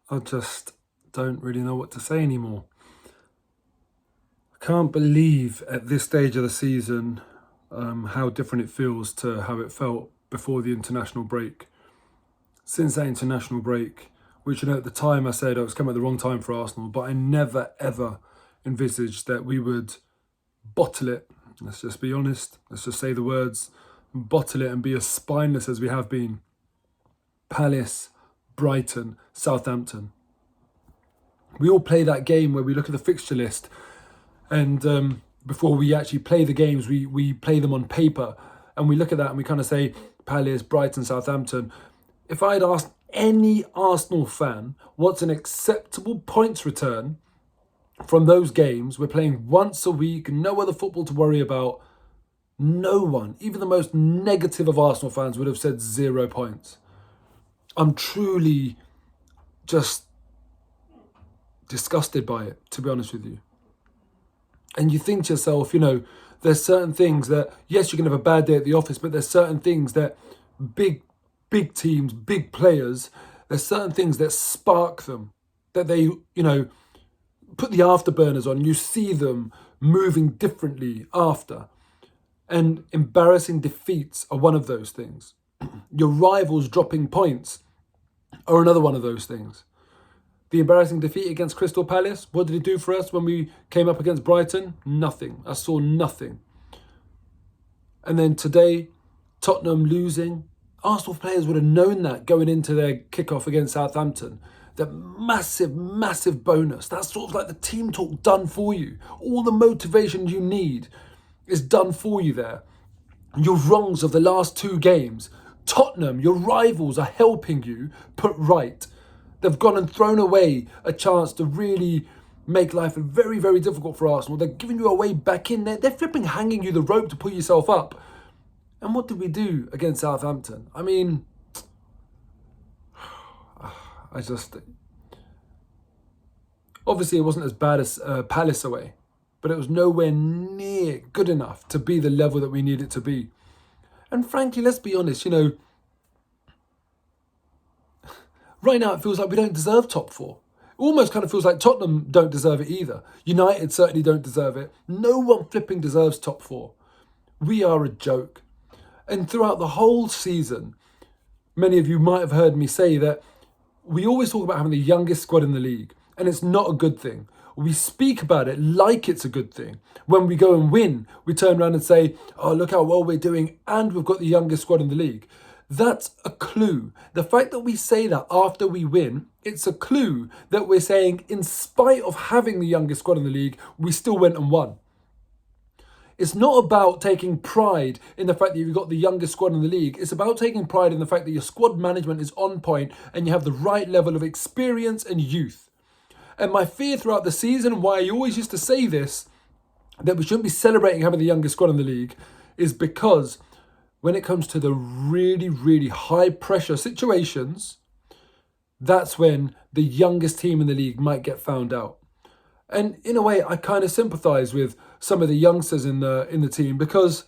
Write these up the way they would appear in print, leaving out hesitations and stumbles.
I just don't really know what to say anymore. I can't believe at this stage of the season how different it feels to how it felt before the international break. Since that international break, which at the time I said I was coming at the wrong time for Arsenal, but I never ever envisaged that we would bottle it. Let's just be honest. Let's just say the words, bottle it and be as spineless as we have been. Palace, Brighton, Southampton. We all play that game where we look at the fixture list and before we actually play the games, we play them on paper and we look at that and we kind of say Palace, Brighton, Southampton. If I had asked any Arsenal fan what's an acceptable points return from those games, we're playing once a week, no other football to worry about, no one, even the most negative of Arsenal fans, would have said 0 points. I'm truly just disgusted by it, to be honest with you. And you think to yourself, there's certain things that, yes, you can have a bad day at the office, but there's certain things that big teams, big players, there's certain things that spark them, that they, put the afterburners on and you see them moving differently after. And embarrassing defeats are one of those things. Your rivals dropping points are another one of those things. The embarrassing defeat against Crystal Palace, what did it do for us when we came up against Brighton? Nothing. I saw nothing. And then today, Tottenham losing. Arsenal players would have known that going into their kickoff against Southampton. That massive bonus. That's sort of like the team talk done for you. All the motivation you need is done for you there. Your wrongs of the last 2 games, Tottenham, your rivals, are helping you put right. They've gone and thrown away a chance to really make life very, very difficult for Arsenal. They're giving you a way back in there. They're flipping hanging you the rope to pull yourself up. And what did we do against Southampton? I mean, obviously it wasn't as bad as Palace away, but it was nowhere near good enough to be the level that we need it to be. And frankly, let's be honest, right now it feels like we don't deserve top 4. It almost kind of feels like Tottenham don't deserve it either. United certainly don't deserve it. No one flipping deserves top 4. We are a joke. And throughout the whole season, many of you might have heard me say that we always talk about having the youngest squad in the league, and it's not a good thing. We speak about it like it's a good thing. When we go and win, we turn around and say, oh, look how well we're doing, and we've got the youngest squad in the league. That's a clue. The fact that we say that after we win, it's a clue that we're saying, in spite of having the youngest squad in the league, we still went and won. It's not about taking pride in the fact that you've got the youngest squad in the league. It's about taking pride in the fact that your squad management is on point and you have the right level of experience and youth. And my fear throughout the season, why I always used to say this, that we shouldn't be celebrating having the youngest squad in the league, is because when it comes to the really, really high pressure situations, that's when the youngest team in the league might get found out. And in a way, I kind of sympathise with some of the youngsters in the team, because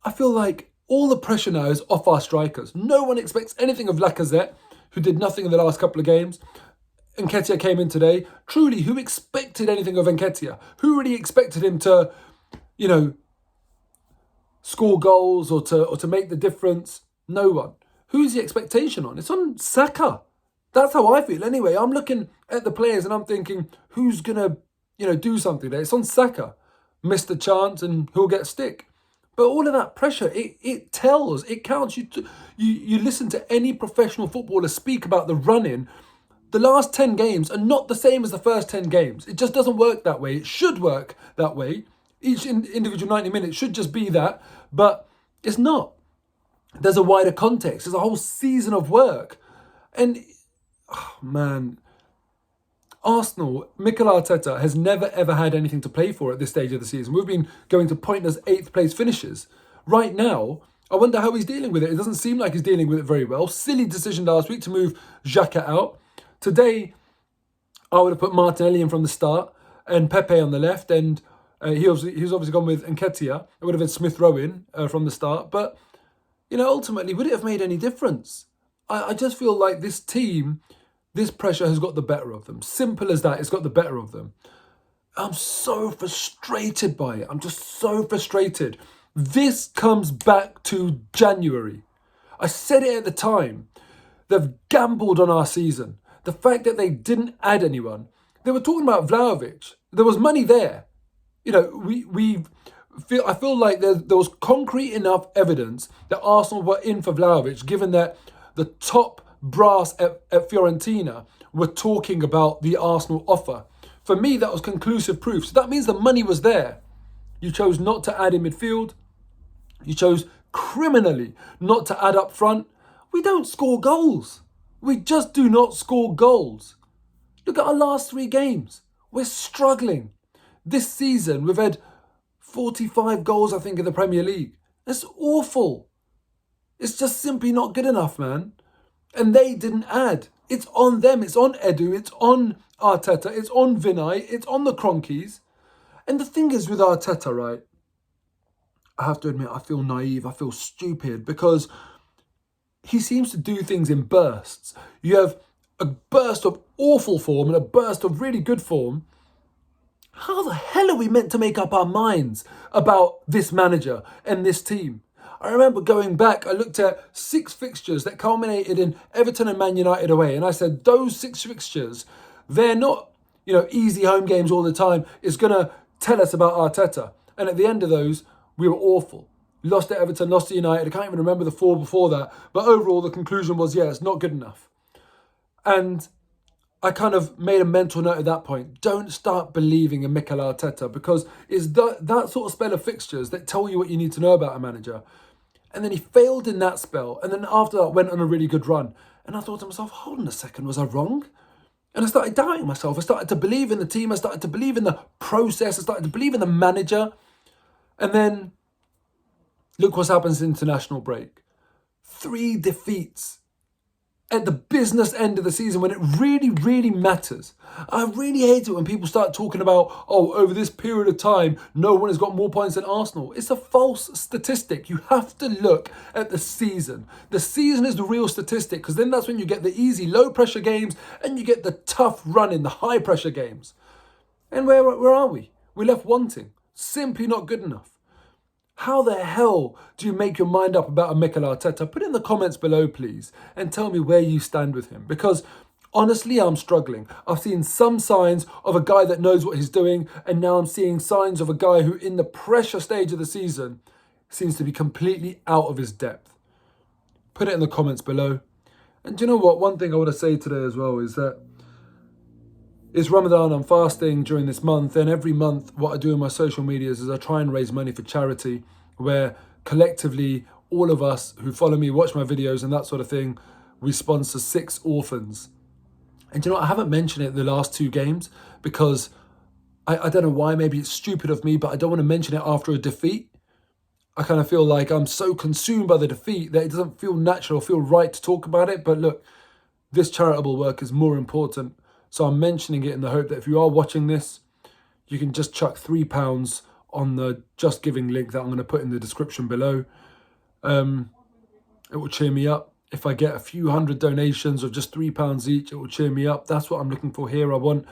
I feel like all the pressure now is off our strikers. No one expects anything of Lacazette, who did nothing in the last couple of games. Nketiah came in today. Truly, who expected anything of Nketiah? Who really expected him to, score goals or to make the difference? No one. Who's the expectation on? It's on Saka. That's how I feel anyway. I'm looking at the players and I'm thinking, who's going to, do something there? It's on Saka. Missed the chance and he'll get stick. But all of that pressure, it tells, it counts. You listen to any professional footballer speak about the run-in. The last 10 games are not the same as the first 10 games. It just doesn't work that way. It should work that way. Each individual 90 minutes should just be that, but it's not. There's a wider context. There's a whole season of work. And, oh man, Arsenal, Mikel Arteta has never ever had anything to play for at this stage of the season. We've been going to pointless 8th place finishes. Right now, I wonder how he's dealing with it. It doesn't seem like he's dealing with it very well. Silly decision last week to move Xhaka out. Today, I would have put Martinelli in from the start and Pepe on the left, and he's obviously gone with Nketiah. I would have had Smith Rowe in from the start, but ultimately, would it have made any difference? I just feel like this team, This pressure has got the better of them. Simple as that, it's got the better of them. I'm so frustrated by it. I'm just so frustrated. This comes back to January. I said it at the time. They've gambled on our season. The fact that they didn't add anyone. They were talking about Vlahovic. There was money there. You know, I feel like there was concrete enough evidence that Arsenal were in for Vlahovic, given that the top brass at Fiorentina were talking about the Arsenal offer. For me, that was conclusive proof. So that means the money was there. You chose not to add in midfield. You chose criminally not to add up front. We don't score goals. We just do not score goals. Look at our last 3 games. We're struggling. This season, we've had 45 goals, I think, in the Premier League. That's awful. It's just simply not good enough, man. And they didn't add. It's on them. It's on Edu. It's on Arteta. It's on Vinay. It's on the Cronkies. And the thing is with Arteta, right? I have to admit, I feel naive. I feel stupid because he seems to do things in bursts. You have a burst of awful form and a burst of really good form. How the hell are we meant to make up our minds about this manager and this team? I remember going back, I looked at 6 fixtures that culminated in Everton and Man United away. And I said, those 6 fixtures, they're not, easy home games all the time. It's going to tell us about Arteta. And at the end of those, we were awful. Lost to Everton, lost to United. I can't even remember the 4 before that. But overall, the conclusion was, it's not good enough. And I kind of made a mental note at that point. Don't start believing in Mikel Arteta because it's that sort of spell of fixtures that tell you what you need to know about a manager. And then he failed in that spell. And then after that went on a really good run. And I thought to myself, hold on a second, was I wrong? And I started doubting myself. I started to believe in the team. I started to believe in the process. I started to believe in the manager. And then look what's happened since international break. 3 defeats at the business end of the season when it really, really matters. I really hate it when people start talking about, over this period of time, no one has got more points than Arsenal. It's a false statistic. You have to look at the season. The season is the real statistic because then that's when you get the easy, low-pressure games and you get the tough run in the high-pressure games. And where are we? We're left wanting. Simply not good enough. How the hell do you make your mind up about a Mikel Arteta? Put it in the comments below, please, and tell me where you stand with him. Because honestly, I'm struggling. I've seen some signs of a guy that knows what he's doing, and now I'm seeing signs of a guy who, in the pressure stage of the season, seems to be completely out of his depth. Put it in the comments below. And do you know what? One thing I want to say today as well is that it's Ramadan, I'm fasting during this month, and every month what I do in my social medias is I try and raise money for charity, where collectively all of us who follow me, watch my videos and that sort of thing, we sponsor 6 orphans. And you know what? I haven't mentioned it the last 2 games because I don't know why, maybe it's stupid of me, but I don't want to mention it after a defeat. I kind of feel like I'm so consumed by the defeat that it doesn't feel natural, feel right to talk about it. But look, this charitable work is more important. So I'm mentioning it in the hope that if you are watching this, you can just chuck £3 on the Just Giving link that I'm going to put in the description below. It will cheer me up. If I get a few hundred donations of just £3 each, it will cheer me up. That's what I'm looking for here. I want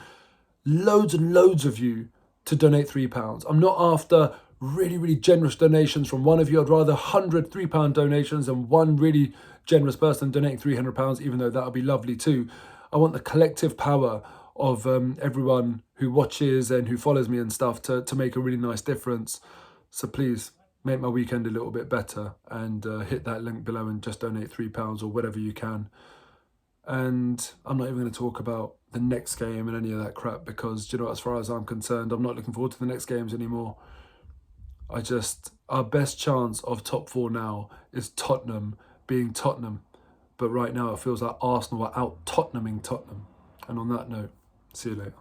loads and loads of you to donate £3. I'm not after really, really generous donations from one of you. I'd rather 100 £3 donations and one really generous person donating £300, even though that would be lovely too. I want the collective power of everyone who watches and who follows me and stuff to make a really nice difference. So please make my weekend a little bit better and hit that link below and just donate £3 or whatever you can. And I'm not even going to talk about the next game and any of that crap because, as far as I'm concerned, I'm not looking forward to the next games anymore. Our best chance of top 4 now is Tottenham being Tottenham. But right now it feels like Arsenal are out Tottenhaming Tottenham. And on that note, see you later.